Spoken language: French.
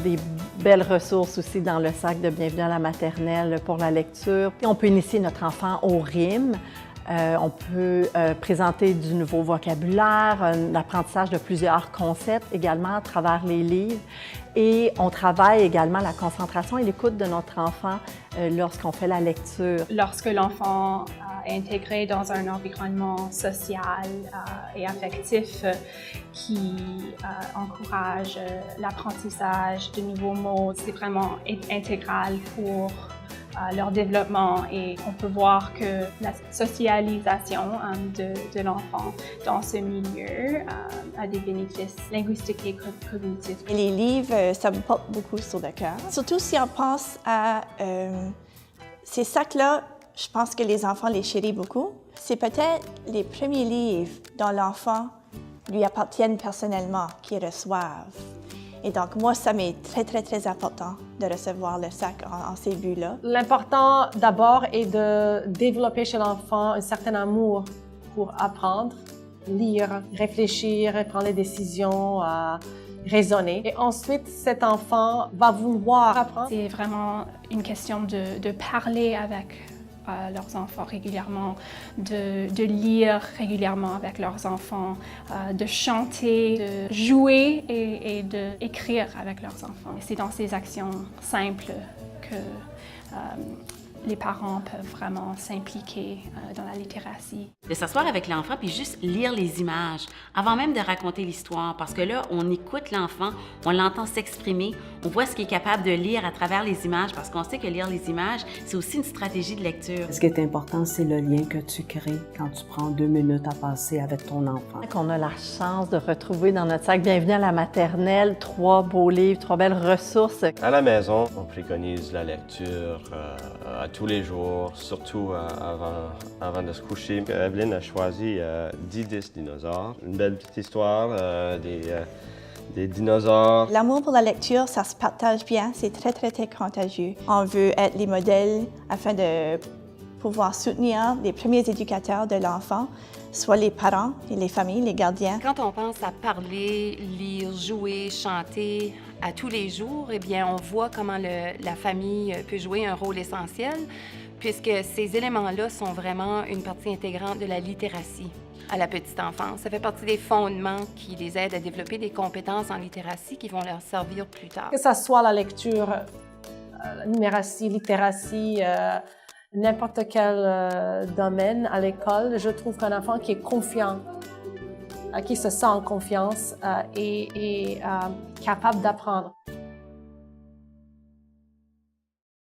des belles ressources aussi dans le sac de Bienvenue à la maternelle pour la lecture. Et on peut initier notre enfant aux rimes. On peut présenter du nouveau vocabulaire, l'apprentissage de plusieurs concepts également à travers les livres. Et on travaille également la concentration et l'écoute de notre enfant lorsqu'on fait la lecture. Lorsque l'enfant est intégré dans un environnement social et affectif qui encourage l'apprentissage de nouveaux mots, c'est vraiment intégral pour leur développement et on peut voir que la socialisation de l'enfant dans ce milieu a des bénéfices linguistiques et cognitifs. Et les livres, ça me porte beaucoup sur le cœur. Surtout si on pense à ces sacs-là, je pense que les enfants les chérissent beaucoup. C'est peut-être les premiers livres dont l'enfant lui appartiennent personnellement, qu'ils reçoivent. Et donc, moi, ça m'est très important de recevoir le sac en ces buts-là. L'important, d'abord, est de développer chez l'enfant un certain amour pour apprendre, lire, réfléchir, prendre des décisions, raisonner. Et ensuite, cet enfant va vouloir apprendre. C'est vraiment une question de parler avec leurs enfants régulièrement, de lire régulièrement avec leurs enfants, de chanter, de jouer et d'écrire avec leurs enfants. C'est dans ces actions simples que les parents peuvent vraiment s'impliquer dans la littératie. De s'asseoir avec l'enfant puis juste lire les images avant même de raconter l'histoire parce que là, on écoute l'enfant, on l'entend s'exprimer, on voit ce qu'il est capable de lire à travers les images parce qu'on sait que lire les images, c'est aussi une stratégie de lecture. Ce qui est important, c'est le lien que tu crées quand tu prends 2 minutes à passer avec ton enfant. On a la chance de retrouver dans notre sac Bienvenue à la maternelle 3 beaux livres, 3 belles ressources. À la maison, on préconise la lecture à tous les jours, surtout avant de se coucher. Evelyne a choisi 10 dinosaures. Une belle petite histoire des dinosaures. L'amour pour la lecture, ça se partage bien, c'est très contagieux. On veut être les modèles afin de pouvoir soutenir les premiers éducateurs de l'enfant, soit les parents et les familles, les gardiens. Quand on pense à parler, lire, jouer, chanter à tous les jours, eh bien, on voit comment la famille peut jouer un rôle essentiel, puisque ces éléments-là sont vraiment une partie intégrante de la littératie à la petite enfance. Ça fait partie des fondements qui les aident à développer des compétences en littératie qui vont leur servir plus tard. Que ce soit la lecture, la numératie, littératie, n'importe quel domaine à l'école, je trouve qu'un enfant qui est confiant, qui se sent en confiance est capable d'apprendre.